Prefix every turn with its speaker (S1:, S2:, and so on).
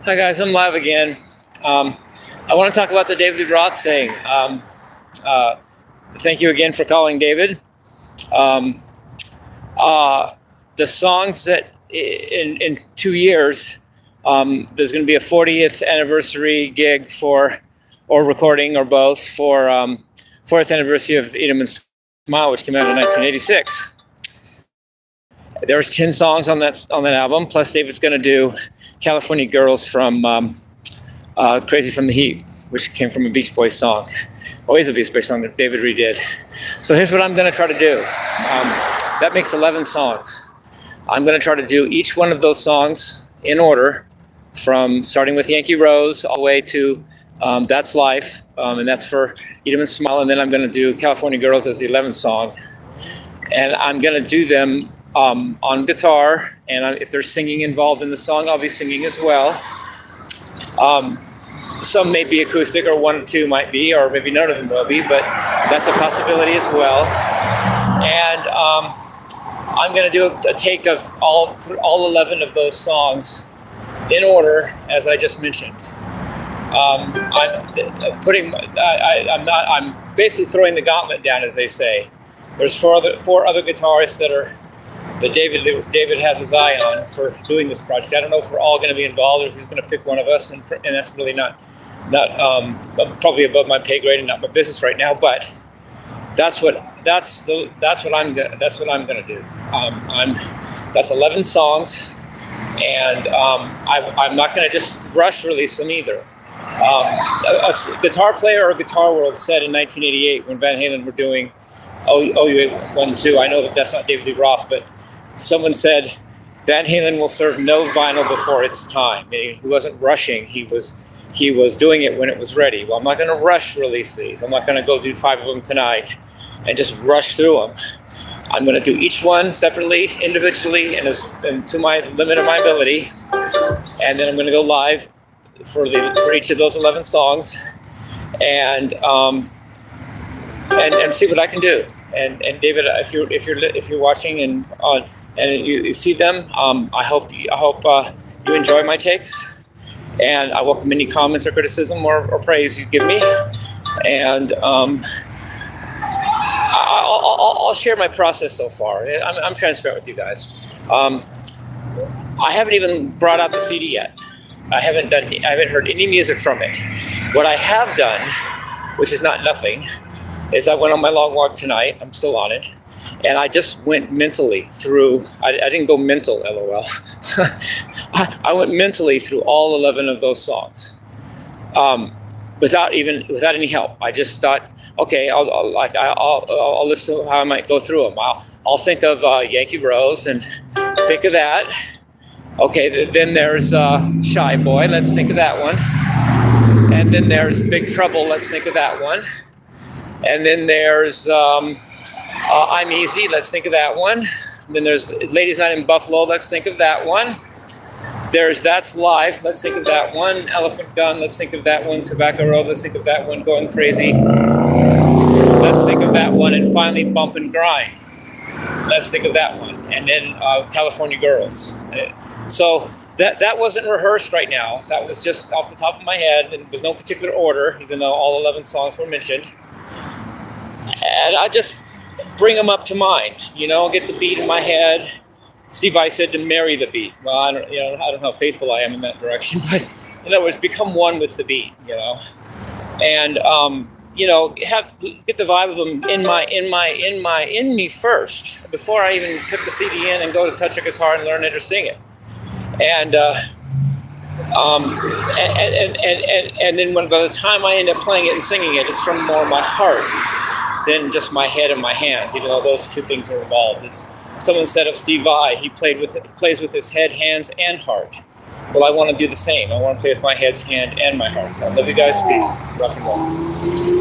S1: Hi guys, I'm live again. I want to talk about the David Roth thing. Thank you again for calling, David. Um, the songs that in 2 years, there's going to be a 40th anniversary gig or recording, or both, for 40th anniversary of Eat 'Em and Smile, which came out in 1986. There's 10 songs on that album. Plus, David's going to do "California Girls" from "Crazy from the Heat," which came from a Beach Boys song. Always a Beach Boys song that David redid. So here's what I'm going to try to do. That makes 11 songs. I'm going to try to do each one of those songs in order, from starting with Yankee Rose all the way to "That's Life," and that's for "Eat 'Em and Smile." And then I'm going to do "California Girls" as the 11th song, and I'm going to do them on guitar, and if there's singing involved in the song, I'll be singing as well. Some may be acoustic, or one or two might be, or maybe none of them will be, but that's a possibility as well. And I'm going to do a take of all 11 of those songs in order, as I just mentioned. I'm basically throwing the gauntlet down, as they say. There's four other guitarists that David has his eye on for doing this project. I don't know if we're all going to be involved, or if he's going to pick one of us, and that's really not probably above my pay grade and not my business right now. But that's what I'm going to do. That's 11 songs, and I'm not going to just rush release them either. A guitar player or Guitar World said in 1988, when Van Halen were doing OU812, I know that's not David Lee Roth, but someone said Van Halen will serve no vinyl before its time. He wasn't rushing. He was doing it when it was ready. Well, I'm not going to rush release these. I'm not going to go do 5 of them tonight and just rush through them. I'm going to do each one separately, individually, and to my limit of my ability. And then I'm going to go live for each of those 11 songs, and see what I can do. And David, if you're watching and you see them, I hope you enjoy my takes, and I welcome any comments or criticism or praise you give me. And I'll share my process so far. I'm transparent with you guys. I haven't even brought out the CD yet. I haven't heard any music from it. What I have done, which is not nothing, is I went on my long walk tonight. I'm still on it. And I just went mentally through, I didn't go mental, LOL. I went mentally through all 11 of those songs, without any help. I just thought, okay, I'll listen to how I might go through them. I'll think of Yankee Rose and think of that. Okay, then there's Shy Boy. Let's think of that one. And then there's Big Trouble. Let's think of that one. And then there's I'm Easy. Let's think of that one. And then there's Ladies Night in Buffalo. Let's think of that one. There's That's Life. Let's think of that one. Elephant Gun. Let's think of that one. Tobacco Road. Let's think of that one. Going Crazy. Let's think of that one. And finally, Bump and Grind. Let's think of that one. And then California Girls. So that wasn't rehearsed right now. That was just off the top of my head, and it was no particular order, even though all 11 songs were mentioned. And I just bring them up to mind, get the beat in my head. Steve Vai said to marry the beat. Well, I don't know how faithful I am in that direction, but in other words, become one with the beat, and get the vibe of them in me first, before I even put the CD in and go to touch a guitar and learn it or sing it. And then by the time I end up playing it and singing it, it's from more of my heart than just my head and my hands, even though those two things are involved. Someone said of Steve Vai, he plays with his head, hands, and heart. Well, I want to do the same. I want to play with my head, hand, and my heart. So I love you guys. Peace. Rock and roll.